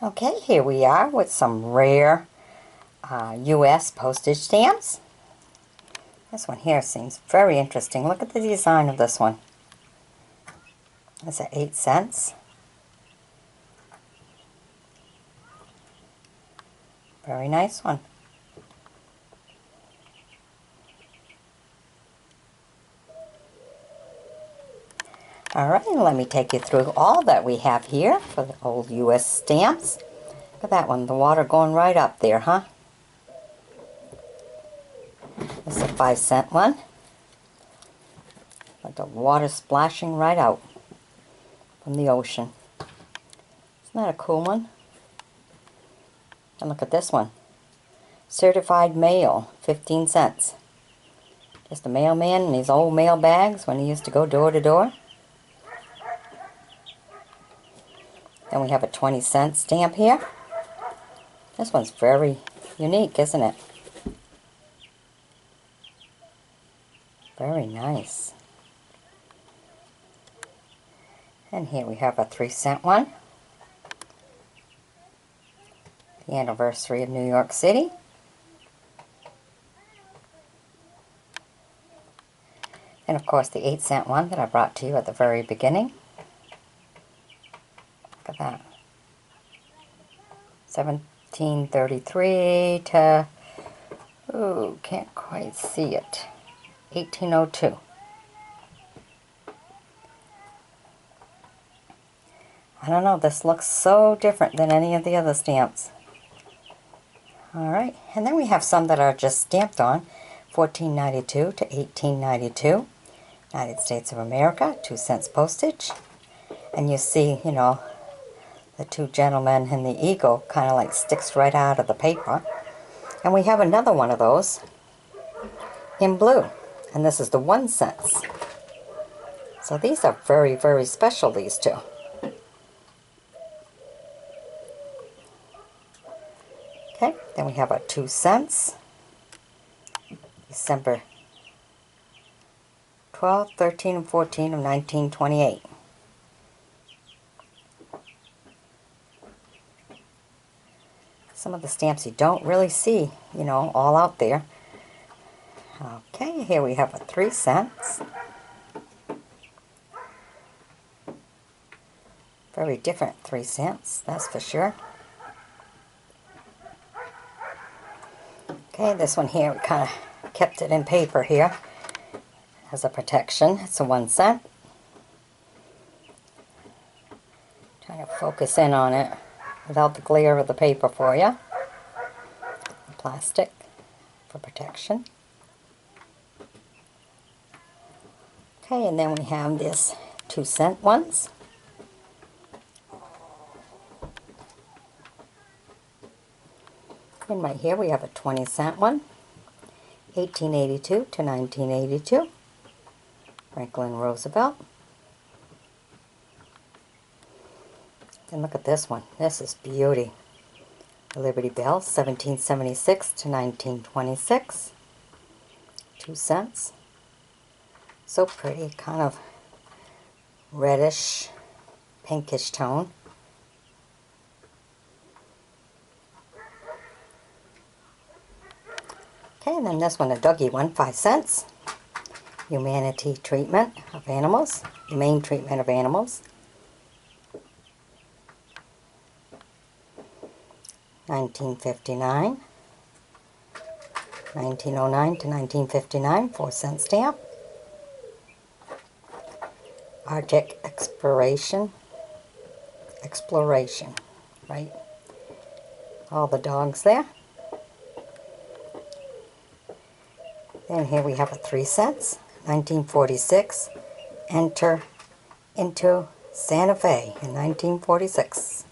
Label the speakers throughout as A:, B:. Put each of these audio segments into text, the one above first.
A: Okay, here we are with some rare U.S. postage stamps. This one here seems very interesting. Look at the design of this one. It's at 8 cents. Very nice one. Alright, let me take you through all that we have here for the old U.S. stamps. Look at that one, the water going right up there, huh? This is a 5-cent one. With the water splashing right out from the ocean. Isn't that a cool one? And look at this one. Certified mail, 15 cents. Just a mailman in his old mail bags when he used to go door to door. Then we have a 20-cent stamp here. This one's very unique, isn't it? Very nice. And here we have a 3-cent one. The anniversary of New York City. And of course the 8-cent one that I brought to you at the very beginning. Look at that. 1733 to, ooh, can't quite see it. 1802. I don't know, this looks so different than any of the other stamps. Alright, and then we have some that are just stamped on. 1492 to 1892. United States of America, 2 cents postage. And you see, you know, the two gentlemen and the eagle kind of like sticks right out of the paper. And we have another one of those in blue. And this is the 1 cent. So these are very, very special, these two. Okay, then we have a 2 cents. December 12, 13, and 14 of 1928. Some of the stamps you don't really see, you know, all out there. Okay, here we have a 3 cents. Very different 3 cents, that's for sure. Okay, this one here, we kind of kept it in paper here as a protection. It's a 1 cent. Trying to focus in on it without the glare of the paper for you. Plastic for protection. Okay, and then we have this 2 cent ones. And right here we have a 20 cent one. 1882 to 1982. Franklin Roosevelt. And look at this one. This is beauty. The Liberty Bell, 1776 to 1926. 2 cents. So pretty, kind of reddish, pinkish tone. Okay, and then this one, a Dougie one, 5 cents. Humanity treatment of animals. Humane treatment of animals. 1959. 1909 to 1959, 4 cent stamp. Arctic exploration, right? All the dogs there. Then here we have a 3 cents, 1946. Enter into Santa Fe in 1946.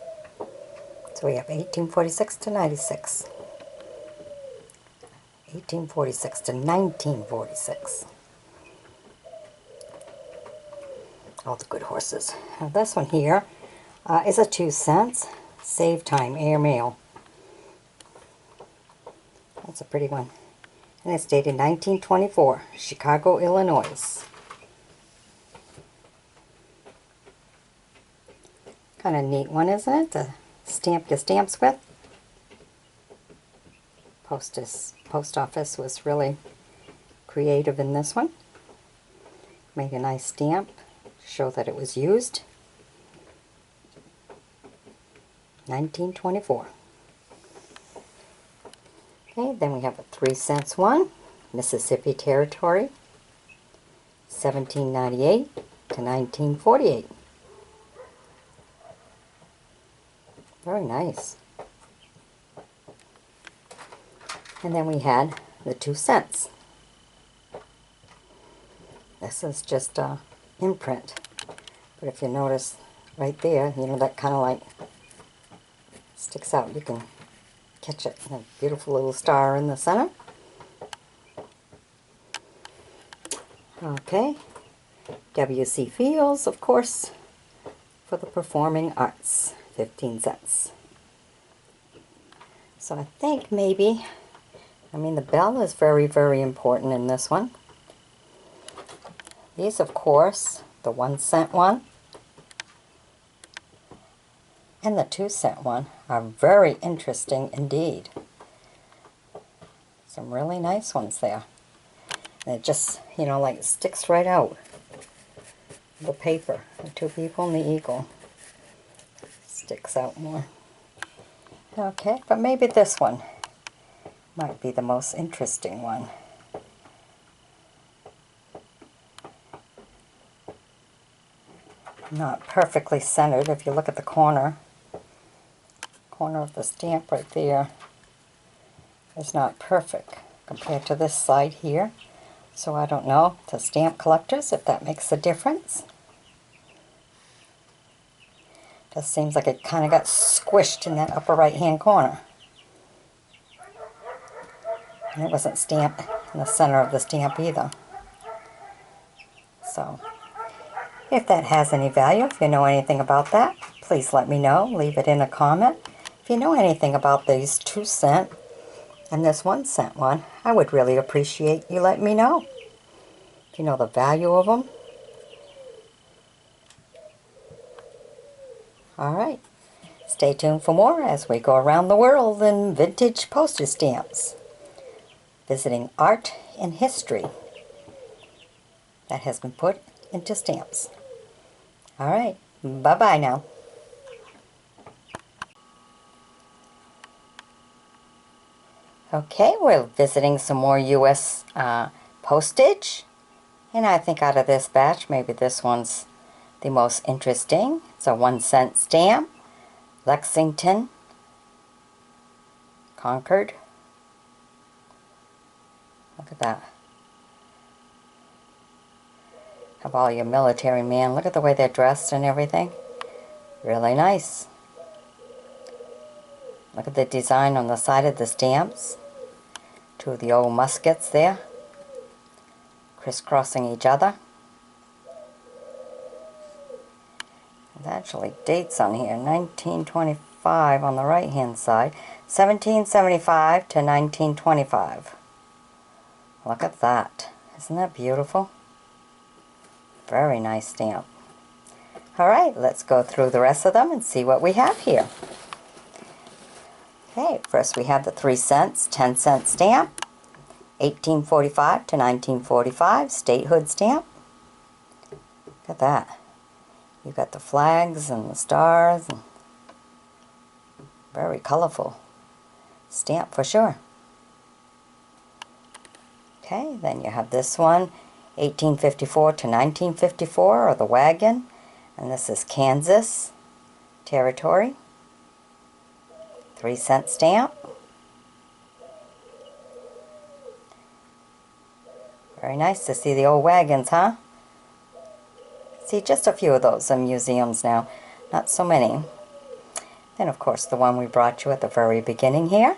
A: So we have 1846 to 96. 1846 to 1946. All the good horses. Now this one here is a 2 cents. Save time, air mail. That's a pretty one. And it's dated 1924, Chicago, Illinois. Kind of neat one, isn't it? The stamp your stamps with. Post office was really creative in this one. Made a nice stamp to show that it was used. 1924. Okay, then we have a 3-cent one, Mississippi Territory, 1798 to 1948. Very nice. And then we had the 2 cents. This is just a imprint, but if you notice right there, you know, that kind of like sticks out. You can catch it. A beautiful little star in the center. Okay, W.C. Fields, of course, for the performing arts, 15 cents. So I think maybe, I mean, the bell is very, very important in this one. These, of course, the 1-cent one and the 2-cent one are very interesting indeed. Some really nice ones there. And it just, you know, like sticks right out. The paper, the 2 people and the eagle sticks out more. Okay, but maybe this one might be the most interesting one. Not perfectly centered. If you look at the corner of the stamp right there is not perfect compared to this side here. So I don't know, to stamp collectors, if that makes a difference. Just seems like it kind of got squished in that upper right hand corner. And it wasn't stamped in the center of the stamp either. So if that has any value, if you know anything about that, please let me know. Leave it in a comment. If you know anything about these 2-cent and this 1-cent one, I would really appreciate you letting me know. If you know the value of them. Alright, stay tuned for more as we go around the world in vintage postage stamps. Visiting art and history that has been put into stamps. Alright, bye-bye now. Okay, we're visiting some more U.S. postage. And I think out of this batch, maybe this one's the most interesting. It's a 1-cent stamp. Lexington, Concord. Look at that. Have all your military men. Look at the way they're dressed and everything. Really nice. Look at the design on the side of the stamps. 2 of the old muskets there, crisscrossing each other. There's actually dates on here. 1925 on the right hand side. 1775 to 1925. Look at that. Isn't that beautiful? Very nice stamp. Alright, let's go through the rest of them and see what we have here. Okay, first we have the 3 cents, 10-cent stamp. 1845 to 1945, statehood stamp. Look at that. You've got the flags and the stars. And very colorful stamp for sure. Okay, then you have this one, 1854 to 1954, or the wagon. And this is Kansas Territory. 3-cent stamp. Very nice to see the old wagons, huh? See just a few of those in museums now. Not so many. Then, of course, the one we brought you at the very beginning here.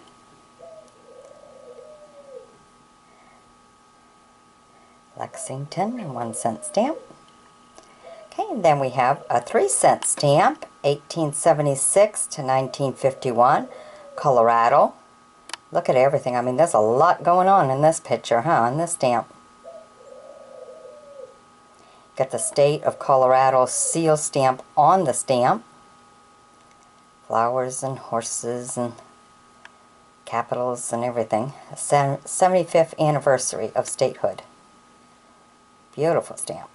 A: Lexington, a 1-cent stamp. Okay, and then we have a 3-cent stamp, 1876 to 1951, Colorado. Look at everything. I mean, there's a lot going on in this picture, huh, in this stamp. Got the state of Colorado seal stamp on the stamp. Flowers and horses and capitals and everything. 75th anniversary of statehood. Beautiful stamp.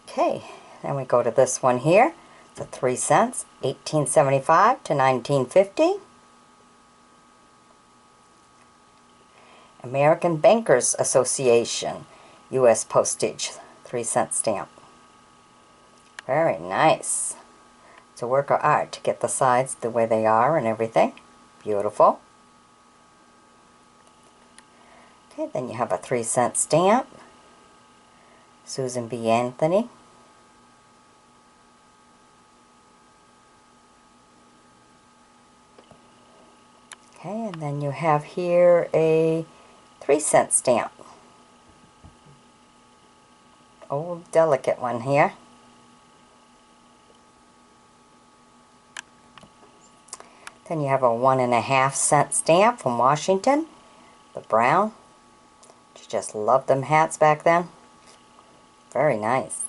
A: Okay, then we go to this one here. It's a 3 cents, 1875 to 1950. American Bankers Association, U.S. Postage, 3-cent stamp. Very nice. It's a work of art to get the sides the way they are and everything. Beautiful. Okay, then you have a 3-cent stamp. Susan B. Anthony. Okay, and then you have here a 3-cent stamp. Old delicate one here. Then you have a 1.5-cent stamp from Washington, the brown. You just loved them hats back then. Very nice.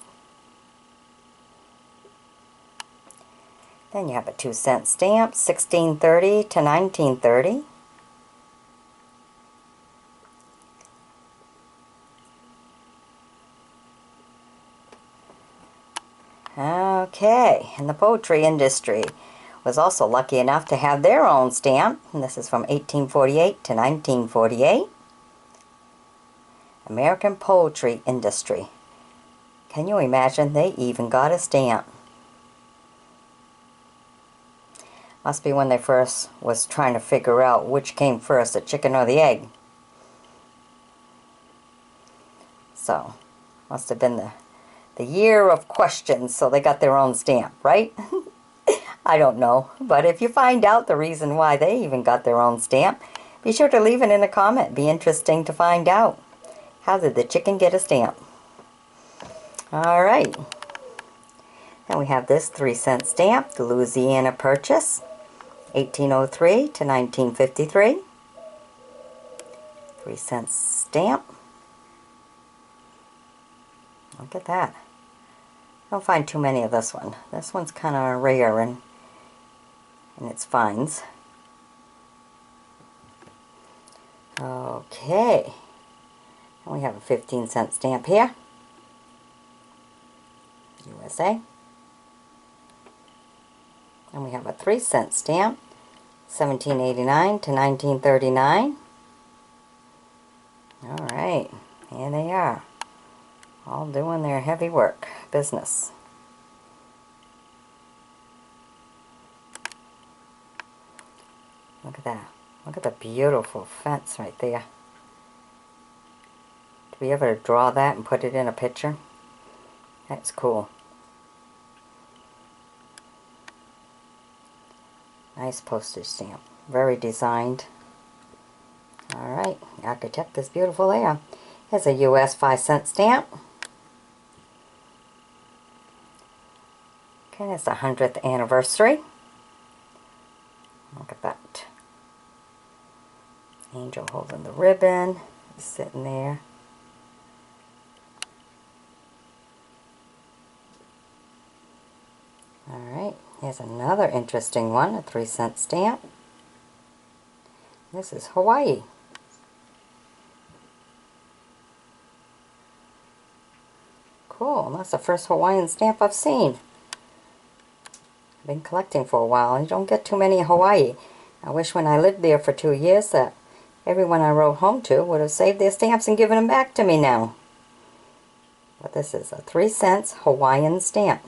A: Then you have a 2-cent stamp, 1630 to 1930. Okay, and the poetry industry was also lucky enough to have their own stamp, and this is from 1848 to 1948. American Poetry Industry. Can you imagine? They even got a stamp. Must be when they first was trying to figure out which came first, the chicken or the egg. So, must have been the year of questions, so they got their own stamp, right? I don't know, but if you find out the reason why they even got their own stamp, be sure to leave it in a comment. Be interesting to find out. How did the chicken get a stamp? Alright. Then we have this 3-cent stamp, the Louisiana Purchase, 1803 to 1953. 3-cent stamp. Look at that. I don't find too many of this one. This one's kind of rare in its finds. Okay. And we have a 15-cent stamp here. USA. And we have a 3-cent stamp, 1789 to 1939. Alright, here they are. All doing their heavy work, business. Look at that. Look at the beautiful fence right there. To be able to draw that and put it in a picture, that's cool. Nice postage stamp. Very designed. Alright, the architect is beautiful there. Here's a U.S. 5-cent stamp. Okay, that's the 100th anniversary. Look at that. Angel holding the ribbon. He's sitting there. Alright, here's another interesting one, a 3-cent stamp. This is Hawaii. Cool, that's the first Hawaiian stamp I've seen. I've been collecting for a while, and you don't get too many in Hawaii. I wish when I lived there for 2 years that everyone I wrote home to would have saved their stamps and given them back to me now. But this is a 3 cents Hawaiian stamp.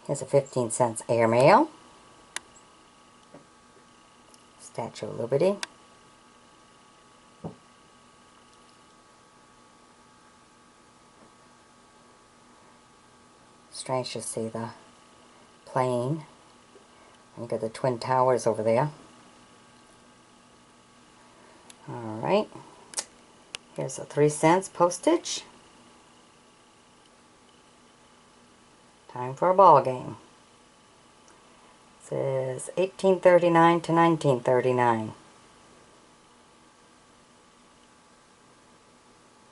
A: Here's a 15 cents airmail. Statue of Liberty. Strange to see the plane. You got the Twin Towers over there. Alright. Here's a 3 cents postage. Time for a ball game. It says 1839 to 1939.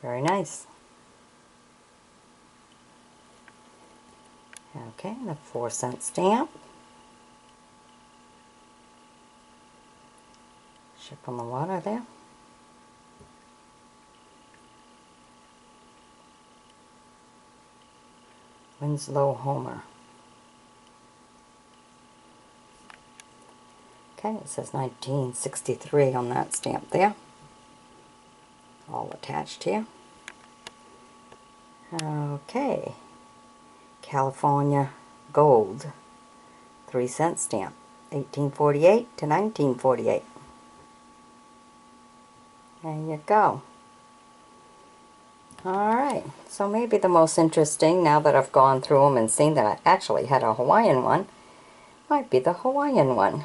A: Very nice. Okay, the 4-cent stamp. Ship on the water there. Winslow Homer. Okay, it says 1963 on that stamp there. All attached here. Okay. California Gold. 3-cent stamp. 1848 to 1948. There you go. Alright, so maybe the most interesting, now that I've gone through them and seen that I actually had a Hawaiian one, might be the Hawaiian one.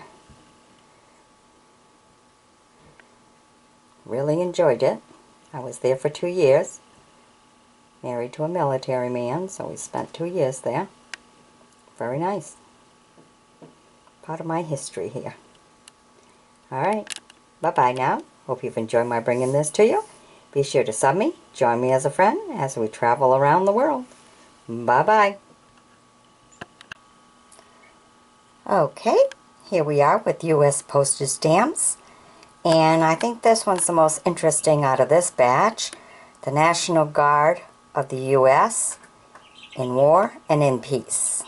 A: Really enjoyed it. I was there for 2 years. Married to a military man, so we spent 2 years there. Very nice. Part of my history here. Alright, bye-bye now. Hope you've enjoyed my bringing this to you. Be sure to sub me, join me as a friend as we travel around the world. Bye-bye. Okay, here we are with U.S. postage stamps. And I think this one's the most interesting out of this batch. The National Guard of the U.S. in War and in Peace.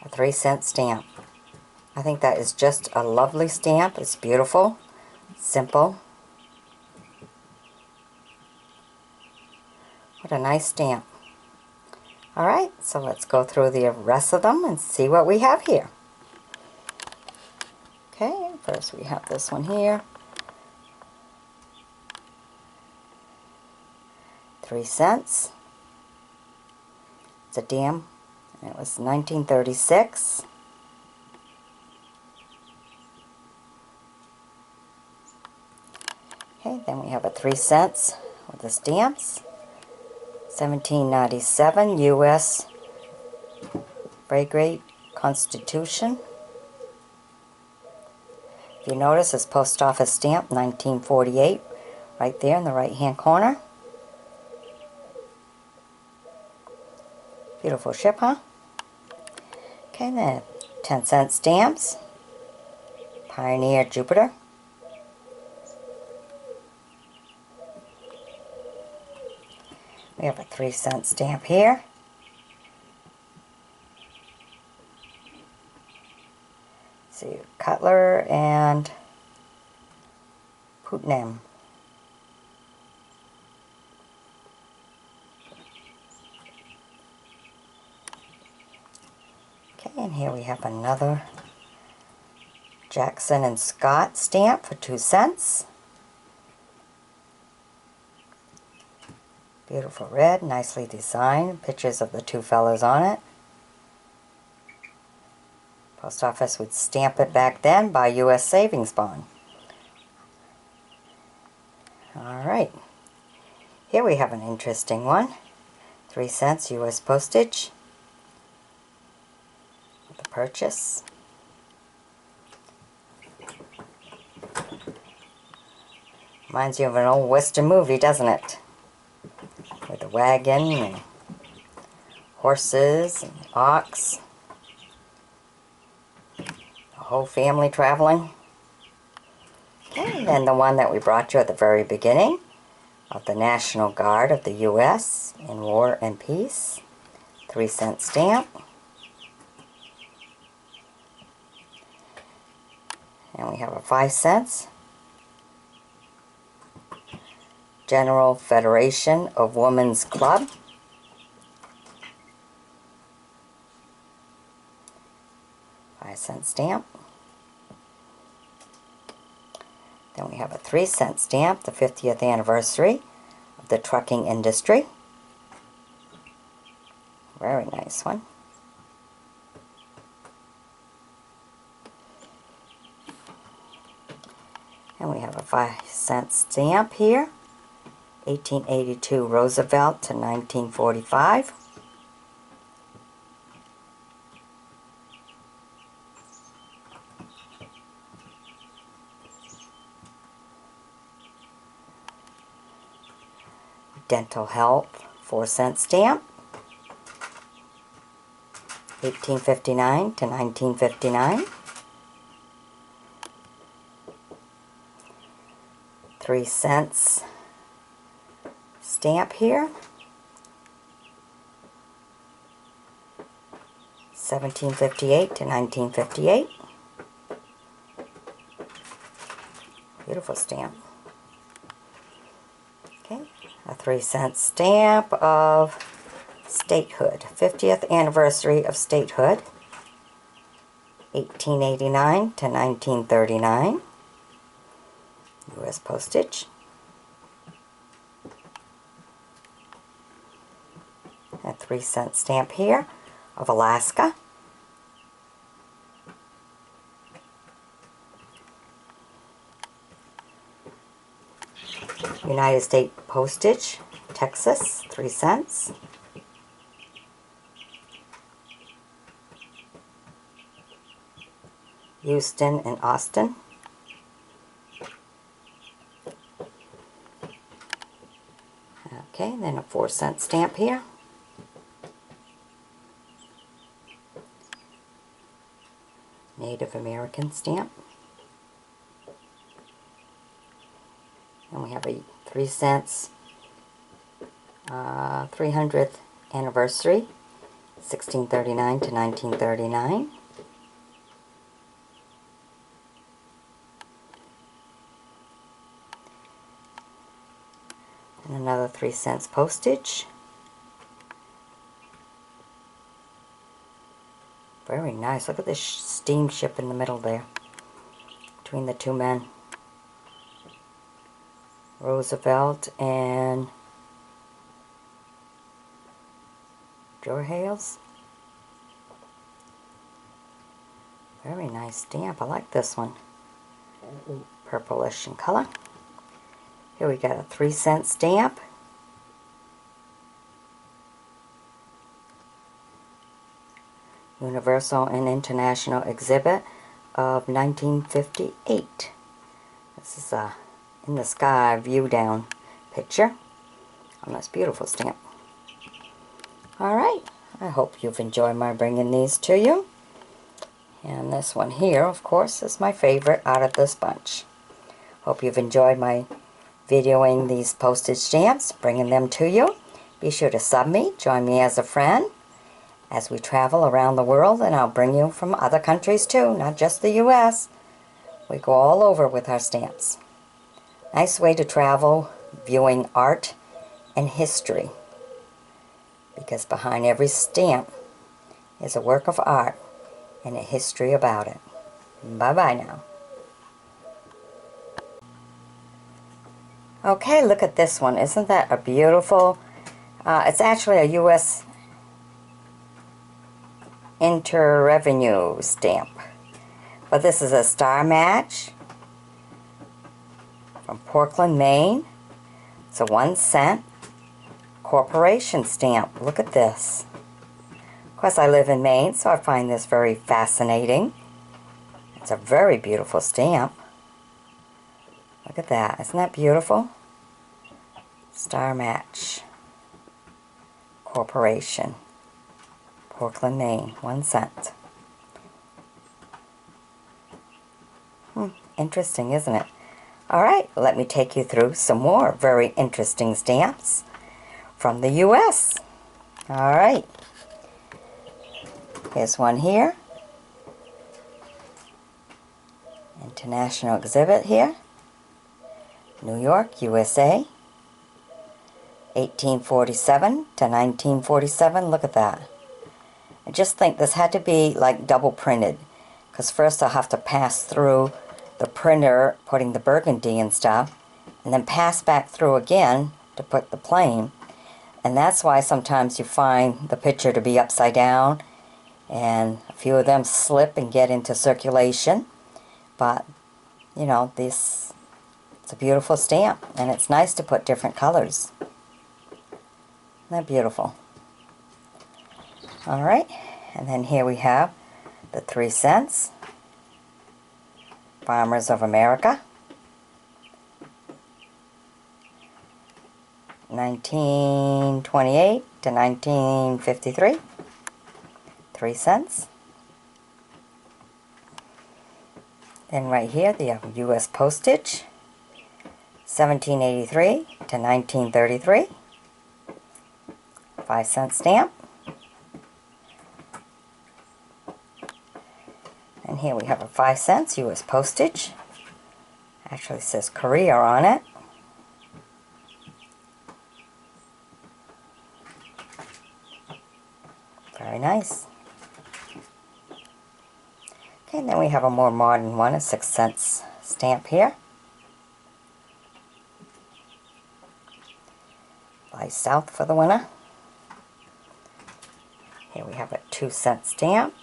A: A 3-cent stamp. I think that is just a lovely stamp. It's beautiful, simple. What a nice stamp. Alright, so let's go through the rest of them and see what we have here. Okay, first we have this one here. 3 cents. It's a dam. It was 1936. Okay, then we have a 3 cents with the stamps. 1797 U.S. Rare Constitution. If you notice, it's post office stamp 1948 right there in the right hand corner. Beautiful ship, huh? Okay, then 10-cent stamps. Pioneer Jupiter. We have a 3-cent stamp here. Let's see, Cutler and Putnam. Okay, and here we have another Jackson and Scott stamp for 2 cents. Beautiful red, nicely designed. Pictures of the two fellows on it. Post office would stamp it back then by U.S. savings bond. Alright. Here we have an interesting one. 3 cents U.S. postage. The purchase. Reminds you of an old Western movie, doesn't it? With a wagon and horses and ox. The whole family traveling. Okay, and then the one that we brought you at the very beginning of the National Guard of the U.S. in War and Peace. 3-cent stamp. And we have a 5 cents. General Federation of Women's Club. $5 stamp. Then we have a 3-cent stamp, the 50th anniversary of the trucking industry. Very nice one. And we have a 5-cent stamp here. 1882 Roosevelt to 1945. Dental Health 4-cent stamp. 1859 to 1959. 3 cents stamp here. 1758 to 1958. Beautiful stamp. Okay, a 3-cent stamp of statehood. 50th anniversary of statehood. 1889 to 1939. U.S. Postage. A 3-cent stamp here of Alaska. United States Postage, Texas, 3 cents. Houston and Austin. Okay, then a 4-cent stamp here. Native American stamp. And we have a 3 cents 300th anniversary, 1639 to 1939. And another 3 cents postage. Very nice. Look at this steamship in the middle there, between the two men. Roosevelt and George Hales. Very nice stamp. I like this one. Purplish in color. Here we got a 3-cent stamp. Universal and International Exhibit of 1958. This is a in the sky view down picture on this beautiful stamp. Alright, I hope you've enjoyed my bringing these to you. And this one here, of course, is my favorite out of this bunch. Hope you've enjoyed my videoing these postage stamps, bringing them to you. Be sure to sub me, join me as a friend as we travel around the world, and I'll bring you from other countries too, not just the U.S. We go all over with our stamps. Nice way to travel, viewing art and history, because behind every stamp is a work of art and a history about it. Bye-bye now. Okay, look at this one. Isn't that a beautiful, it's actually a U.S. Inter-Revenue stamp. But this is a star match from Portland, Maine. It's a 1-cent corporation stamp. Look at this. Of course, I live in Maine, so I find this very fascinating. It's a very beautiful stamp. Look at that. Isn't that beautiful? Star Match Corporation, Portland, Maine. 1 cent. Interesting, isn't it? Alright, let me take you through some more very interesting stamps from the U.S. Alright. Here's one here. International exhibit here. New York, USA. 1847 to 1947. Look at that. I just think this had to be like double printed, because first I'll have to pass through the printer putting the burgundy and stuff, and then pass back through again to put the plain. And that's why sometimes you find the picture to be upside down, and a few of them slip and get into circulation. But you know, it's a beautiful stamp, and it's nice to put different colors. Isn't that beautiful? Alright, and then here we have the 3 cents. Farmers of America. 1928 to 1953, 3 cents. Then right here, they have U.S. Postage, 1783 to 1933, 5-cent stamp. And here we have a 5 cents U.S. Postage. Actually says Korea on it. Very nice. Okay, and then we have a more modern one, a 6 cents stamp here. Fly south for the winner. Here we have a 2 cent stamp.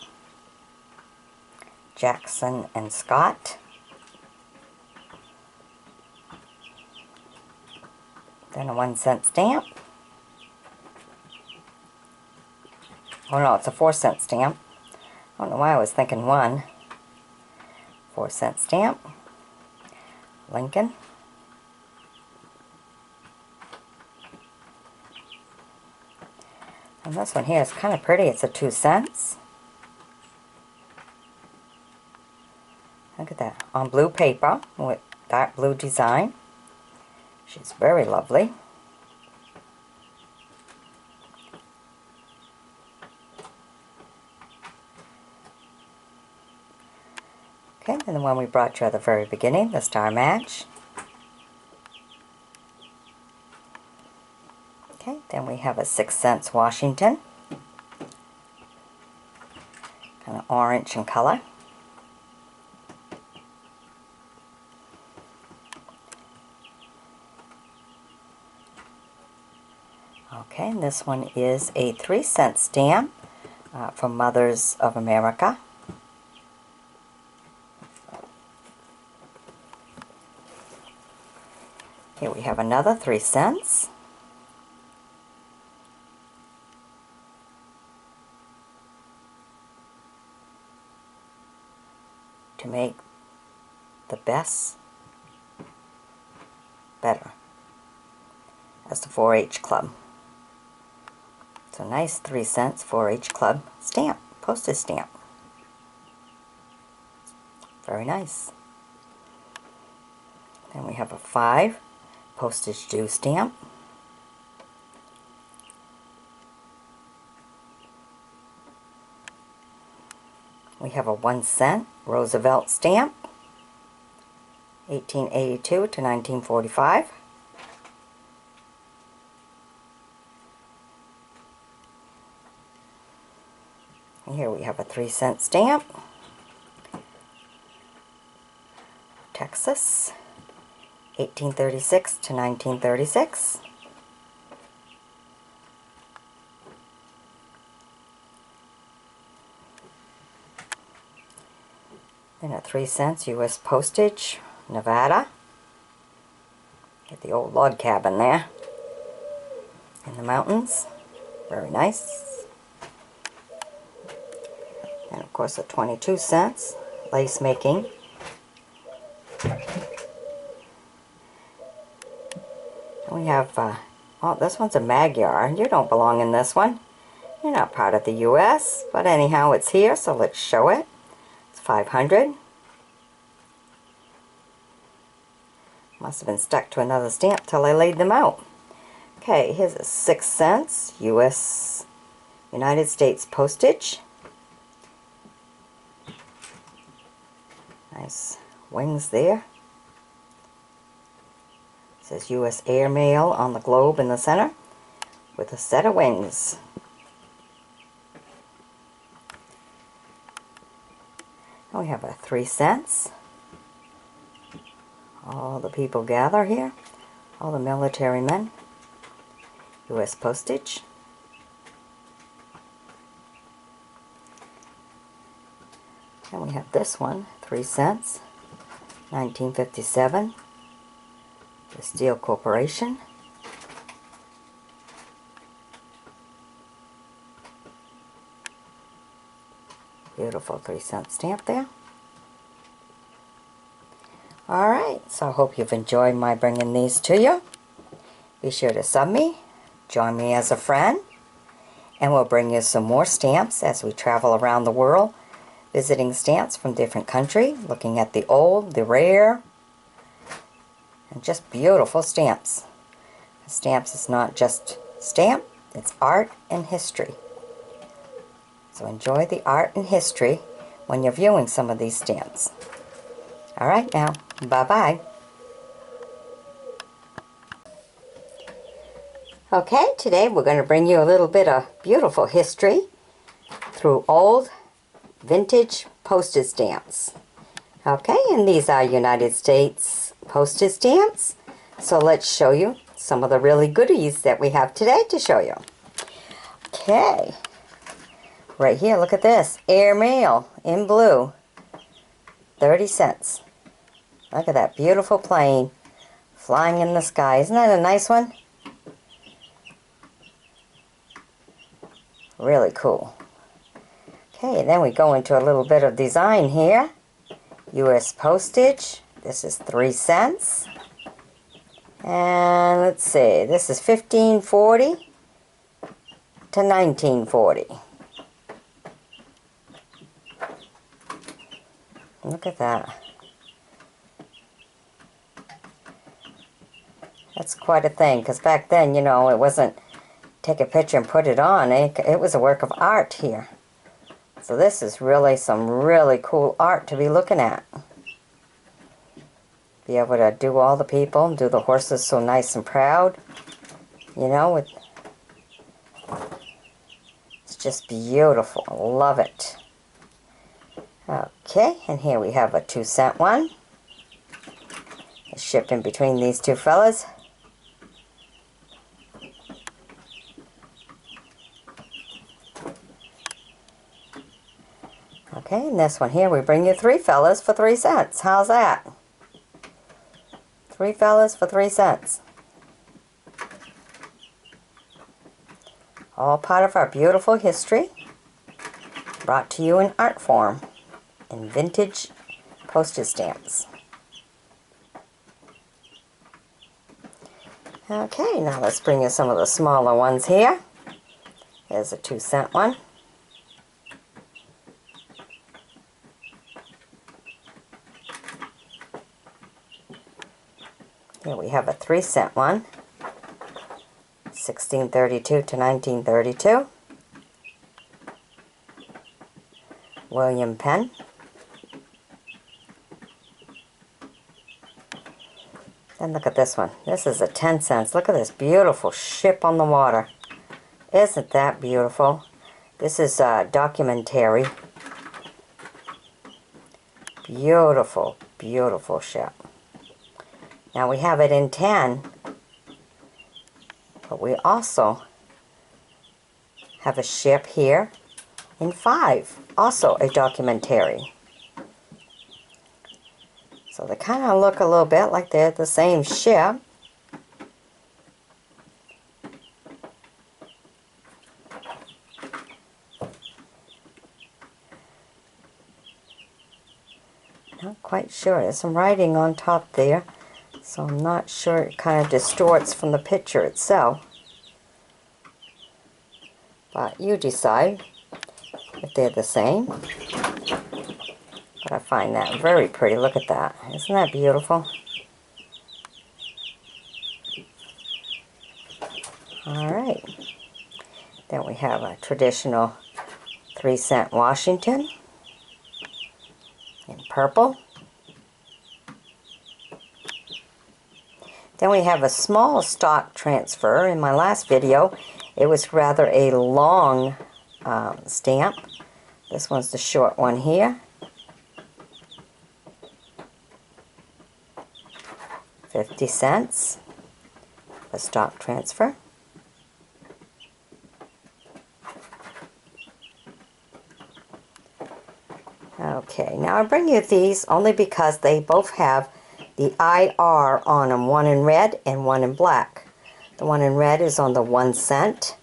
A: Jackson and Scott. Then a 1 cent stamp. Oh no, it's a 4 cent stamp. I don't know why I was thinking 1. 4 cent stamp. Lincoln. And this one here is kind of pretty. It's a 2 cents. Look at that. On blue paper with dark blue design. She's very lovely. Okay, and the one we brought you at the very beginning, the Star Match. Okay, then we have a 6 cents Washington. Kind of orange in color. Okay, and this one is a 3 cent stamp from Mothers of America. Here we have another 3 cents. To make the best better. That's the 4-H Club. It's a nice 3 cents 4-H Club stamp, postage stamp. Very nice. Then we have a 5 postage due stamp. We have a 1 cent Roosevelt stamp, 1882 to 1945. And here we have a 3 cent stamp, Texas, 1836 to 1936. Then a 3 cents U.S. Postage, Nevada. Get the old log cabin there in the mountains. Very nice. And of course a 22 cents lace making. We have, oh, this one's a Magyar. You don't belong in this one. You're not part of the U.S., but anyhow, it's here, so let's show it. It's 500. Must have been stuck to another stamp till I laid them out. Okay, here's a 6 cents U.S. United States Postage. Nice wings there. It says U.S. Airmail on the globe in the center with a set of wings. And we have a 3 cents. All the people gather here. All the military men. U.S. Postage. And we have this one, 3 cents, 1957. The Steel Corporation. Beautiful 3 cent stamp there. Alright, so I hope you've enjoyed my bringing these to you. Be sure to sub me, join me as a friend, and we'll bring you some more stamps as we travel around the world, visiting stamps from different countries, looking at the old, the rare, and just beautiful stamps. Stamps is not just stamp, it's art and history. So enjoy the art and history when you're viewing some of these stamps. All right now, bye-bye. Okay, today we're going to bring you a little bit of beautiful history through old vintage postage stamps. Okay, and these are United States postage stamps. So let's show you some of the really goodies that we have today to show you. Okay, right here, look at this. Airmail in blue, 30 cents. Look at that beautiful plane flying in the sky. Isn't that a nice one? Really cool. Okay, then we go into a little bit of design here. U.S. Postage. This is 3 cents. And let's see, this is 1540 to 1940. Look at that. That's quite a thing, because back then, you know, it wasn't take a picture and put it on. It was a work of art here. So this is really some really cool art to be looking at. Be able to do all the people, do the horses so nice and proud. You know, it's just beautiful. I love it. Okay, and here we have a 2-cent one. It's shipped in between these two fellas. Okay, and this one here, we bring you 3 fellas for 3 cents. How's that? 3 fellas for 3 cents. All part of our beautiful history, brought to you in art form, in vintage postage stamps. Okay, now let's bring you some of the smaller ones here. Here's a 2-cent one. Here we have a 3-cent one, 1632 to 1932. William Penn. And look at this one. This is a 10 cents. Look at this beautiful ship on the water. Isn't that beautiful? This is a documentary. Beautiful, beautiful ship. Now we have it in 10, but we also have a ship here in 5, also a documentary. So they kind of look a little bit like they're the same ship. Not quite sure. There's some writing on top there. So I'm not sure, it kind of distorts from the picture itself. But you decide if they're the same. But I find that very pretty. Look at that. Isn't that beautiful? Alright. Then we have a traditional 3-cent Washington in purple. Then we have a small stock transfer. In my last video, it was rather a long stamp. This one's the short one here. 50 cents. A stock transfer. Okay, now I bring you these only because they both have the IR on them, one in red and one in black. The one in red is on the 1 cent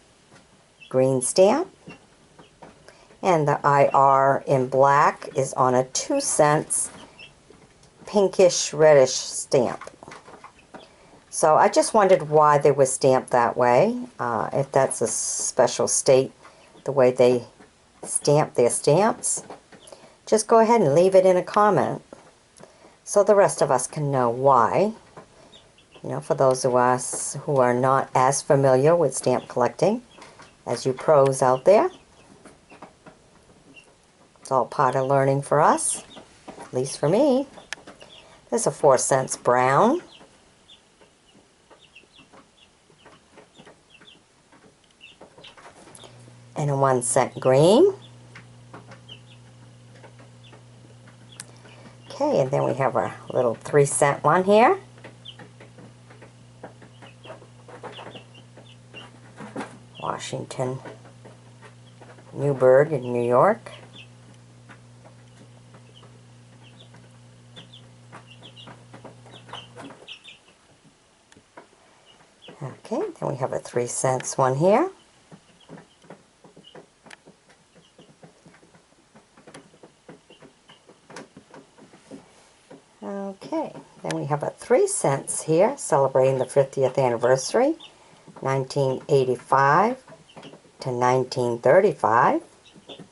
A: green stamp, and the IR in black is on a 2 cents pinkish reddish stamp. So I just wondered why they were stamped that way, if that's a special state, the way they stamp their stamps. Just go ahead and leave it in a comment so the rest of us can know why. You know, for those of us who are not as familiar with stamp collecting as you pros out there. It's all part of learning for us, at least for me. There's a 4-cent brown. And a 1-cent green. Okay, and then we have our little 3-cent one here. Washington, Newburgh in New York. Okay, then we have a 3-cent one here. Okay, then we have a 3 cents here, celebrating the 50th anniversary, 1985 to 1935. It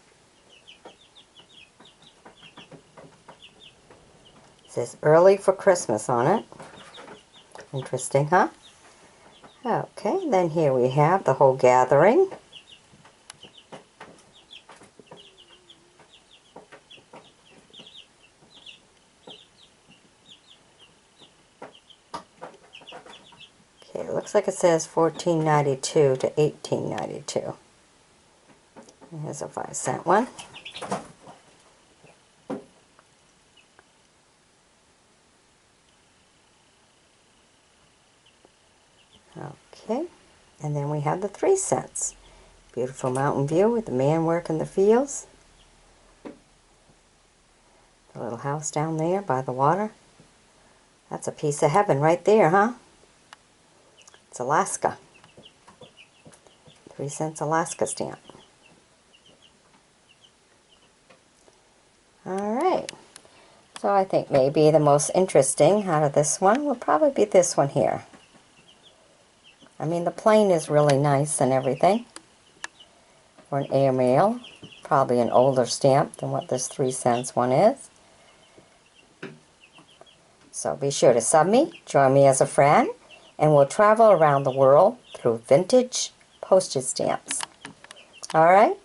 A: says early for Christmas on it. Interesting, huh? Okay, then here we have the whole gathering. Okay, it looks like it says 1492 to 1892. Here's a 5-cent one. Okay, and then we have the 3 cents. Beautiful mountain view with the man working the fields. The little house down there by the water. That's a piece of heaven right there, huh? It's Alaska. 3 cents Alaska stamp. Alright, so I think maybe the most interesting out of this one will probably be this one here. I mean, the plain is really nice and everything for an airmail. Probably an older stamp than what this 3 cents one is. So be sure to sub me, join me as a friend, and we'll travel around the world through vintage postage stamps. Alright?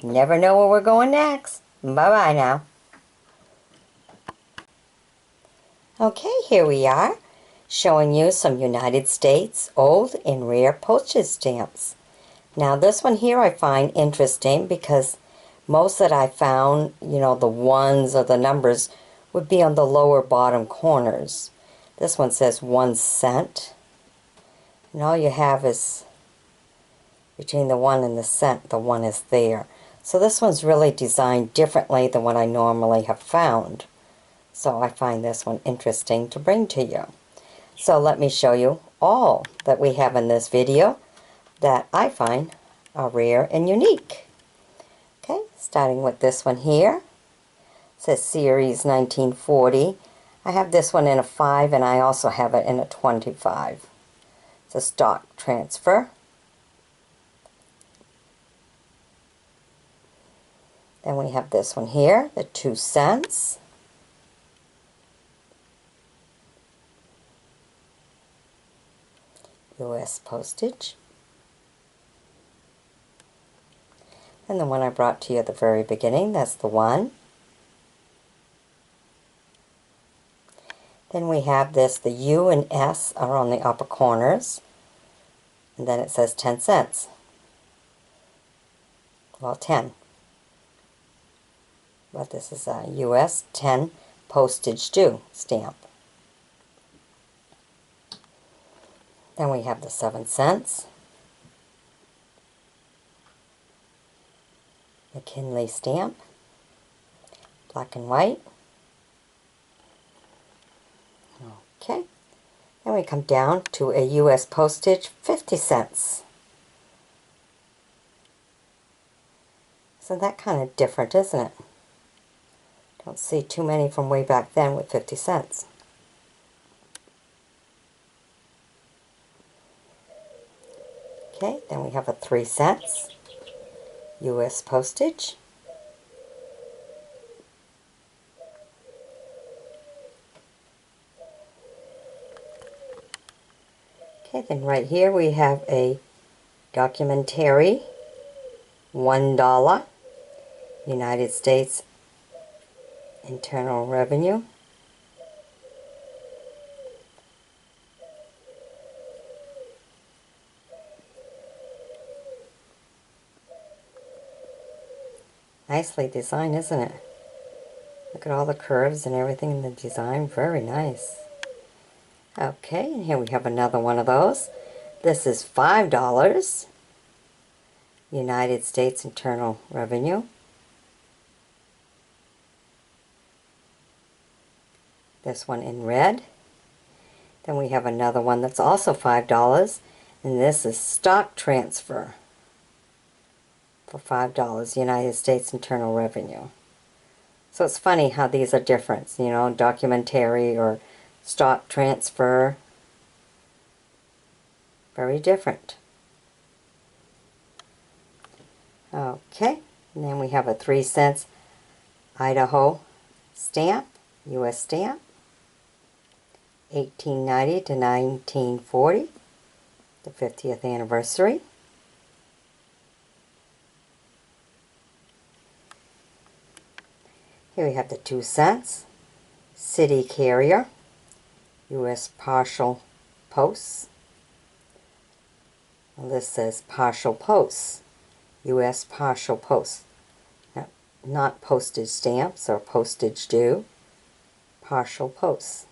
A: Never know where we're going next. Bye-bye now. Okay, here we are, showing you some United States old and rare postage stamps. Now this one here I find interesting because most that I found, you know, the ones or the numbers would be on the lower bottom corners. This one says 1 cent. And all you have is between the 1 and the cent, the 1 is there. So this one's really designed differently than what I normally have found. So I find this one interesting to bring to you. So let me show you all that we have in this video that I find are rare and unique. Okay, starting with this one here. It says Series 1940. I have this one in a 5 and I also have it in a 25. It's a stock transfer. Then we have this one here, the 2 cents. U.S. Postage. And the one I brought to you at the very beginning, that's the 1. Then we have this, the U and S are on the upper corners. And then it says 10 cents. Well, 10. But this is a U.S. 10 postage due stamp. Then we have the 7 cents. McKinley stamp. Black and white. Okay. Then we come down to a U.S. postage 50 cents. So that kind of different, isn't it? Don't see too many from way back then with 50 cents. Okay, then we have a 3 cents U.S. postage. Okay, then right here we have a documentary, $1, United States Internal Revenue. Nicely designed, isn't it? Look at all the curves and everything in the design. Very nice. Okay, and here we have another one of those. This is $5, United States Internal Revenue. This one in red. Then we have another one that's also $5, and this is stock transfer for $5, United States Internal Revenue. So it's funny how these are different, you know, documentary or stock transfer. Very different. Okay, and then we have a 3 cents Idaho stamp, U.S. stamp, 1890 to 1940, the 50th anniversary. Here we have the 2 cents City Carrier, U.S. Partial Posts. Well, this says Partial Posts, U.S. Partial Posts. Now, not postage stamps or postage due, partial posts.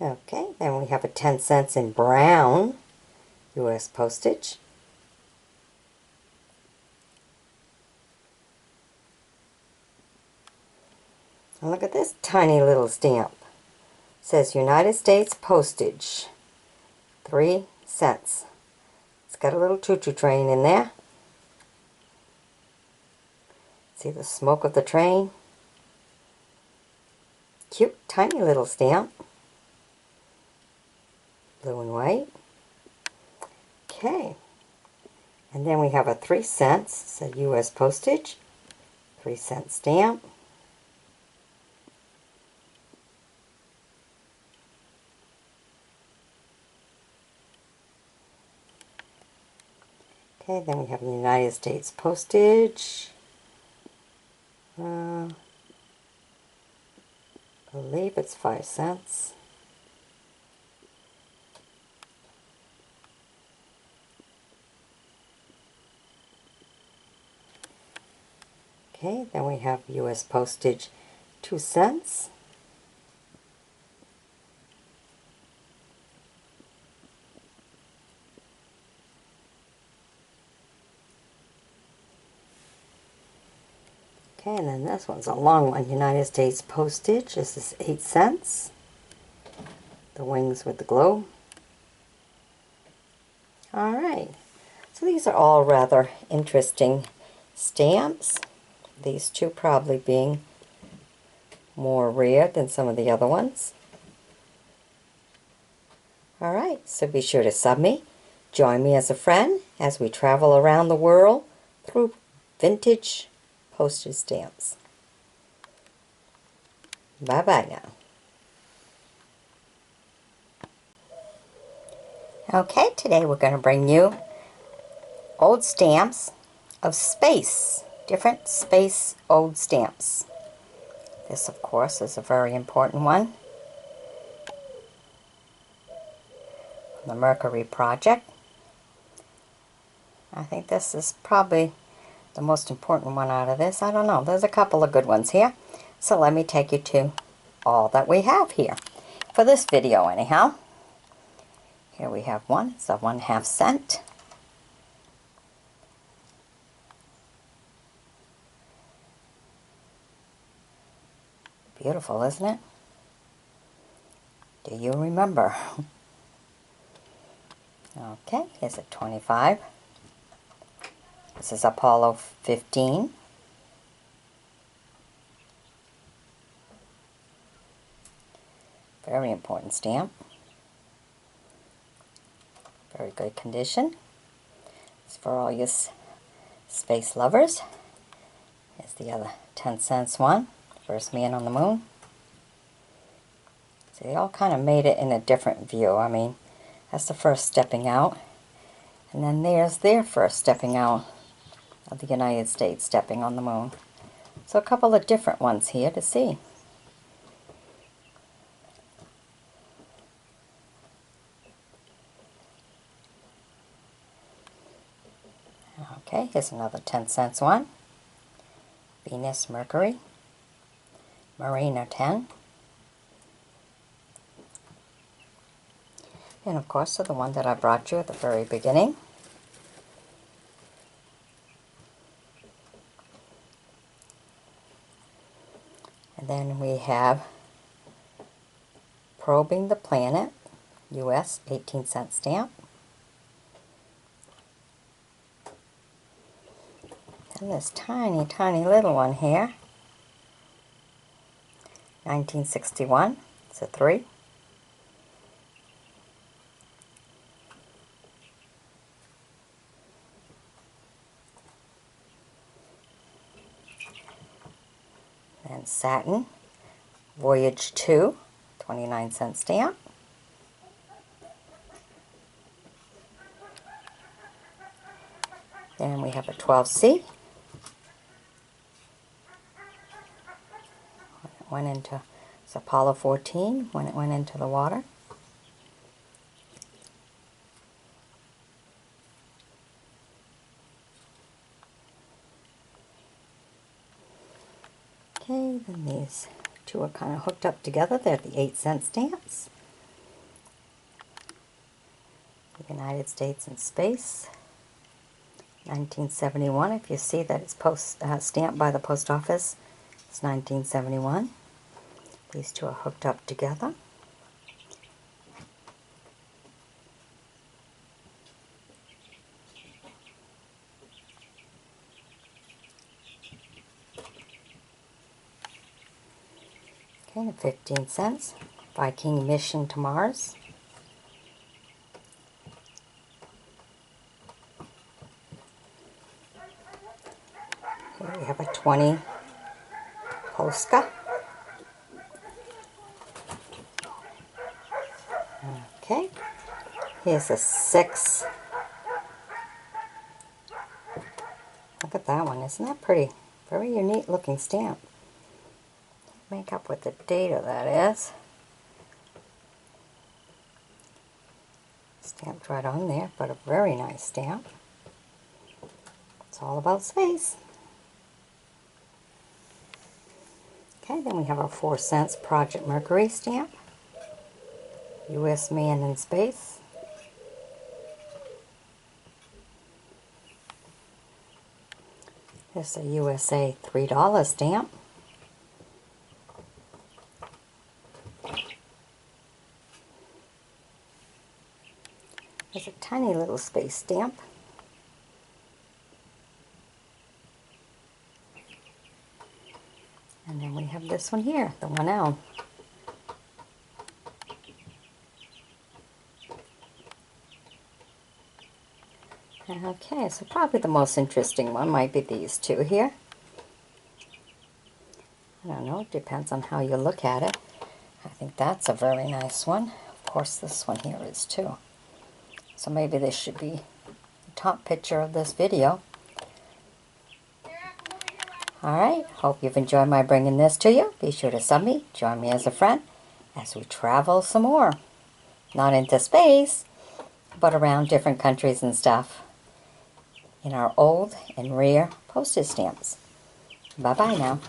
A: Okay, then we have a 10 cents in brown, U.S. postage. And look at this tiny little stamp. It says United States Postage, 3 cents. It's got a little choo-choo train in there. See the smoke of the train? Cute, tiny little stamp. Blue and white. Okay. And then we have a 3 cents, said U.S. postage, 3 cent stamp. Okay, then we have United States postage. I believe it's 5 cents. Okay, then we have U.S. postage, 2 cents. Okay, and then this one's a long one, United States postage. This is 8 cents. The wings with the globe. Alright, so these are all rather interesting stamps. These two probably being more rare than some of the other ones. Alright, so be sure to sub me. Join me as a friend as we travel around the world through vintage postage stamps. Bye-bye now. Okay, today we're going to bring you old stamps of space. Different space old stamps. This, of course, is a very important one. The Mercury Project. I think this is probably the most important one out of this. I don't know. There's a couple of good ones here. So let me take you to all that we have here. For this video, anyhow. Here we have one. It's a 1/2 cent. Beautiful, isn't it? Do you remember? Okay, here's a 25. This is Apollo 15. Very important stamp. Very good condition. It's for all you space lovers. Here's the other 10-cent one. First man on the moon. So they all kind of made it in a different view. I mean, that's the first stepping out. And then there's their first stepping out of the United States stepping on the moon. So a couple of different ones here to see. Okay, here's another 10-cent one. Venus, Mercury, Marina 10. And of course, the one that I brought you at the very beginning. And then we have Probing the Planet, U.S. 18-cent stamp. And this tiny, tiny little one here, 1961, it's a 3. And Saturn, Voyage 2, 29-cent stamp. Then we have a 12C. Went into, it's Apollo 14 when it went into the water. Okay, then these two are kind of hooked up together. They're the 8-cent stamps. The United States in Space, 1971. If you see that it's stamped by the post office, it's 1971. These two are hooked up together. Okay, the 15 cents. Viking Mission to Mars. Here we have a 20 Polska. Okay, here's a 6. Look at that one, isn't that pretty? Very unique looking stamp. Make up what the date of that is. Stamped right on there, but a very nice stamp. It's all about space. Okay, then we have our 4 cents Project Mercury stamp. U.S. Man in Space. Here's a USA $3 stamp. There's a tiny little space stamp. And then we have this one here, the 1L. Okay, so probably the most interesting one might be these two here. I don't know, it depends on how you look at it. I think that's a very nice one. Of course, this one here is too. So maybe this should be the top picture of this video. Alright, hope you've enjoyed my bringing this to you. Be sure to sub me, join me as a friend, as we travel some more. Not into space, but around different countries and stuff. In our old and rare postage stamps. Bye-bye now.